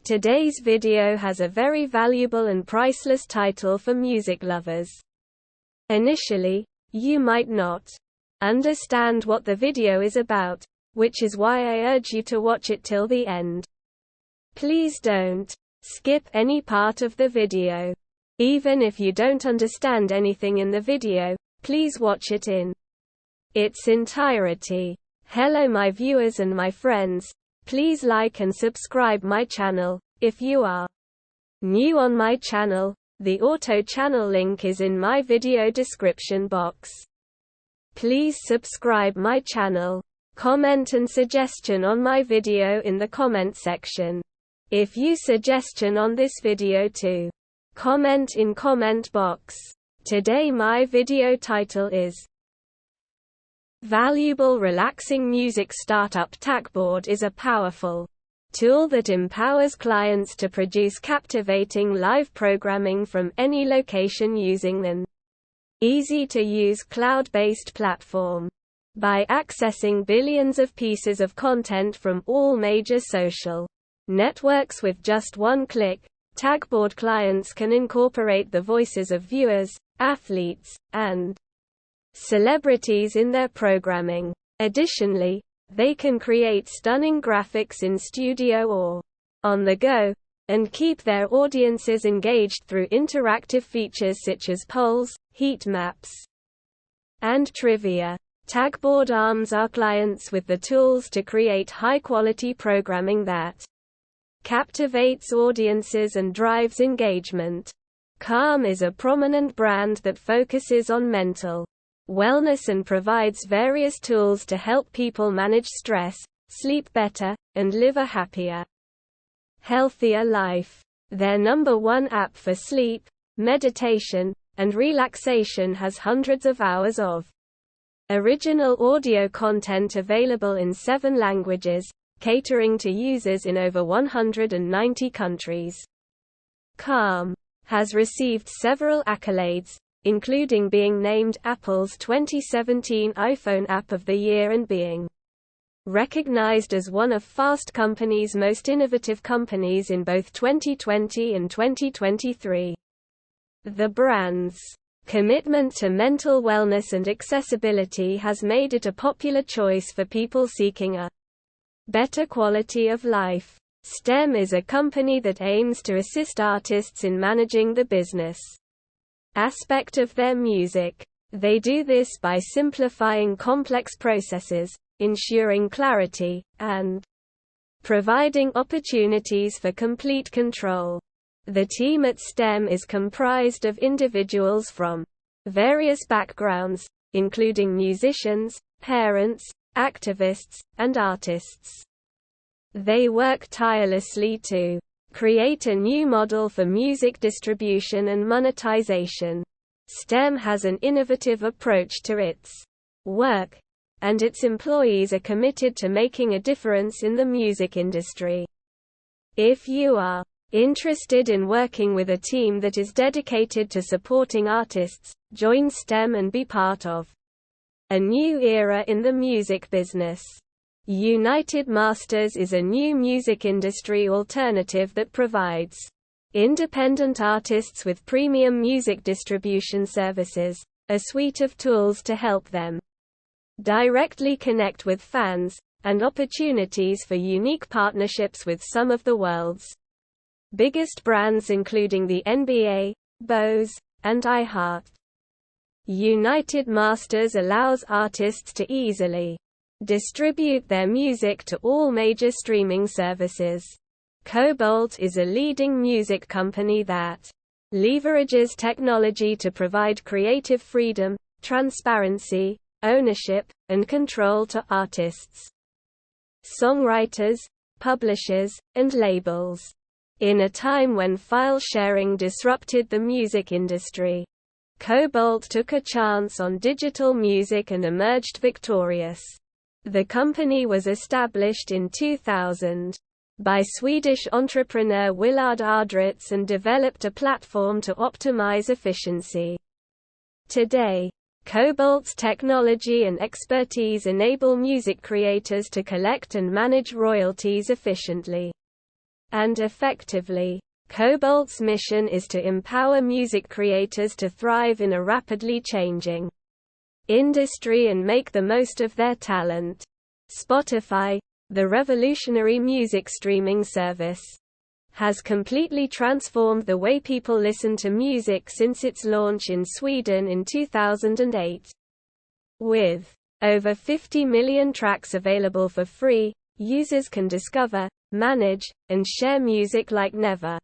Today's video has a very valuable and priceless title for music lovers. Initially, you might not understand what the video is about, which is why I urge you to watch it till the end. Please don't skip any part of the video. Even if you don't understand anything in the video, please watch it in its entirety. Hello my viewers and my friends. Please like and subscribe my channel. If you are new on my channel, the auto channel link is in my video description box. Please subscribe my channel. Comment and suggestion on my video in the comment section. If you suggestion on this video too, comment in comment box. Today my video title is Valuable Relaxing Music Startup Tagboard is a powerful tool that empowers clients to produce captivating live programming from any location using an easy-to-use cloud-based platform. By accessing billions of pieces of content from all major social networks with just one click, Tagboard clients can incorporate the voices of viewers, athletes, and celebrities in their programming. Additionally, they can create stunning graphics in studio or on the go, and keep their audiences engaged through interactive features such as polls, heat maps, and trivia. Tagboard arms our clients with the tools to create high-quality programming that captivates audiences and drives engagement. Calm is a prominent brand that focuses on mental wellness and provides various tools to help people manage stress, sleep better, and live a happier, healthier life. Their #1 app for sleep, meditation, and relaxation has hundreds of hours of original audio content available in 7 languages, catering to users in over 190 countries. Calm has received several accolades, including being named Apple's 2017 iPhone App of the Year and being recognized as one of Fast Company's most innovative companies in both 2020 and 2023. The brand's commitment to mental wellness and accessibility has made it a popular choice for people seeking a better quality of life. STEM is a company that aims to assist artists in managing the business aspect of their music. They do this by simplifying complex processes, ensuring clarity, and providing opportunities for complete control. The team at STEM is comprised of individuals from various backgrounds, including musicians, parents, activists, and artists. They work tirelessly to create a new model for music distribution and monetization. STEM has an innovative approach to its work, and its employees are committed to making a difference in the music industry. If you are interested in working with a team that is dedicated to supporting artists, join STEM and be part of a new era in the music business. United Masters is a new music industry alternative that provides independent artists with premium music distribution services, a suite of tools to help them directly connect with fans, and opportunities for unique partnerships with some of the world's biggest brands including the NBA, Bose, and iHeart. United Masters allows artists to easily distribute their music to all major streaming services. Cobalt is a leading music company that leverages technology to provide creative freedom, transparency, ownership, and control to artists, songwriters, publishers, and labels. In a time when file sharing disrupted the music industry, Cobalt took a chance on digital music and emerged victorious. The company was established in 2000 by Swedish entrepreneur Willard Ardritz and developed a platform to optimize efficiency. Today, Cobalt's technology and expertise enable music creators to collect and manage royalties efficiently. and effectively. Cobalt's mission is to empower music creators to thrive in a rapidly changing industry and make the most of their talent. Spotify, the revolutionary music streaming service, has completely transformed the way people listen to music since its launch in Sweden in 2008. With over 50 million tracks available for free, users can discover, manage, and share music like never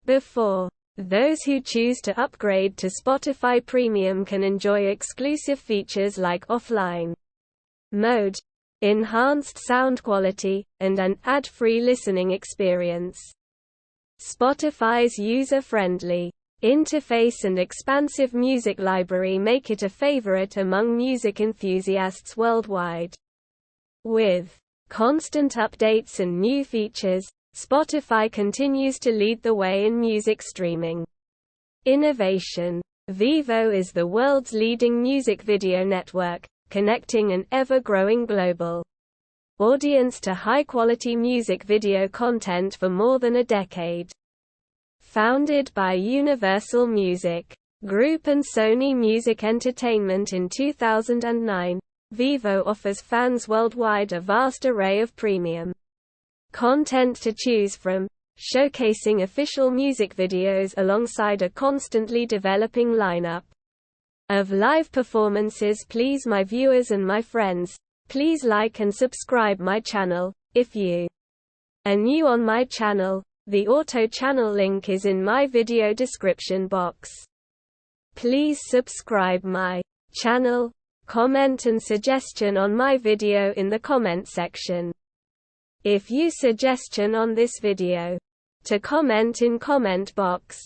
before. Those who choose to upgrade to Spotify Premium can enjoy exclusive features like offline mode, enhanced sound quality, and an ad-free listening experience. Spotify's user-friendly interface and expansive music library make it a favorite among music enthusiasts worldwide. With constant updates and new features, Spotify continues to lead the way in music streaming innovation. Vevo is the world's leading music video network, connecting an ever-growing global audience to high-quality music video content for more than a decade. Founded by Universal Music Group and Sony Music Entertainment in 2009, Vevo offers fans worldwide a vast array of premium content to choose from, showcasing official music videos alongside a constantly developing lineup of live performances. Please my viewers and my friends, please like and subscribe my channel. If you are new on my channel, the auto channel link is in my video description box. Please subscribe my channel, comment and suggestion on my video in the comment section. If you suggestion on this video, to comment in comment box.